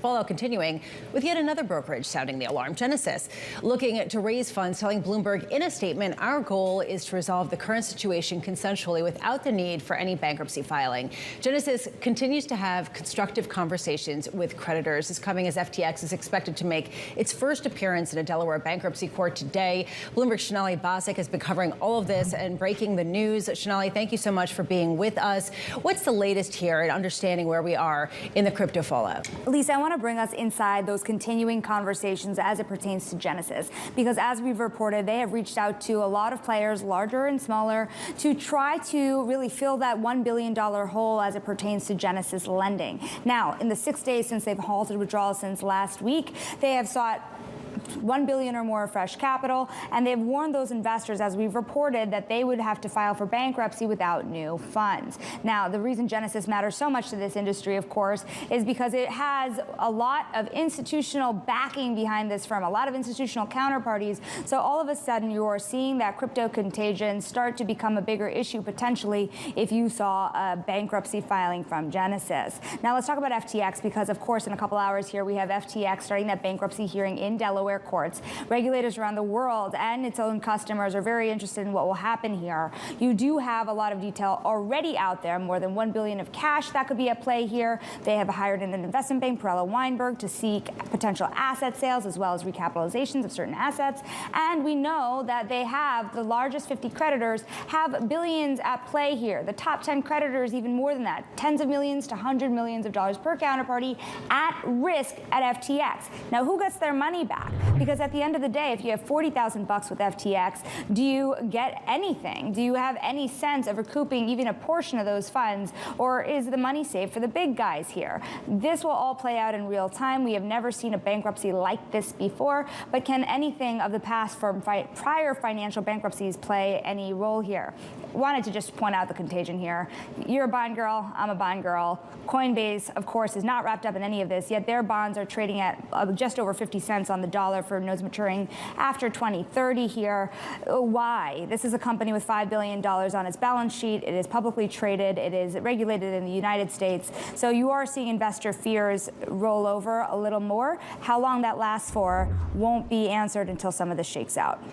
Fallout continuing with yet another brokerage sounding the alarm. Genesis looking to raise funds, telling Bloomberg in a statement, our goal is to resolve the current situation consensually without the need for any bankruptcy filing. Genesis continues to have constructive conversations with creditors. This is coming as FTX is expected to make its first appearance in a Delaware bankruptcy court today. Bloomberg's Sonali Basak has been covering all of this and breaking the news. Sonali, thank you so much for being with us. What's the latest here and understanding where we are in the crypto fallout? Lisa, I want to bring us inside those continuing conversations as it pertains to Genesis, because as we've reported, they have reached out to a lot of players, larger and smaller, to try to really fill that $1 billion hole as it pertains to Genesis lending. Now, in the 6 days since they've halted withdrawals since last week, they have sought $1 billion or more of fresh capital, and they've warned those investors, as we've reported, that they would have to file for bankruptcy without new funds. Now, the reason Genesis matters so much to this industry, of course, is because it has a lot of institutional backing behind this firm, a lot of institutional counterparties. So all of a sudden, you're seeing that crypto contagion start to become a bigger issue, potentially, if you saw a bankruptcy filing from Genesis. Now, let's talk about FTX, because, of course, in a couple hours here, we have FTX starting that bankruptcy hearing in Delaware courts. Regulators around the world and its own customers are very interested in what will happen here. You do have a lot of detail already out there, more than $1 billion of cash that could be at play here. They have hired an investment bank, Perella Weinberg, to seek potential asset sales as well as recapitalizations of certain assets. And we know that they have the largest 50 creditors have billions at play here. The top 10 creditors, even more than that, tens of millions to hundred millions of dollars per counterparty at risk at FTX. Now, who gets their money back? Because at the end of the day, if you have 40,000 bucks with FTX, do you get anything? Do you have any sense of recouping even a portion of those funds, or is the money saved for the big guys here? This will all play out in real time. We have never seen a bankruptcy like this before, but can anything of the past from prior financial bankruptcies play any role here? Wanted to just point out the contagion here. You're a bond girl, I'm a bond girl. Coinbase, of course, is not wrapped up in any of this, yet their bonds are trading at just over 50 cents on the dollar for notes maturing after 2030 here. Why? This is a company with $5 billion on its balance sheet. It is publicly traded. It is regulated in the United States. So you are seeing investor fears roll over a little more. How long that lasts for won't be answered until some of this shakes out.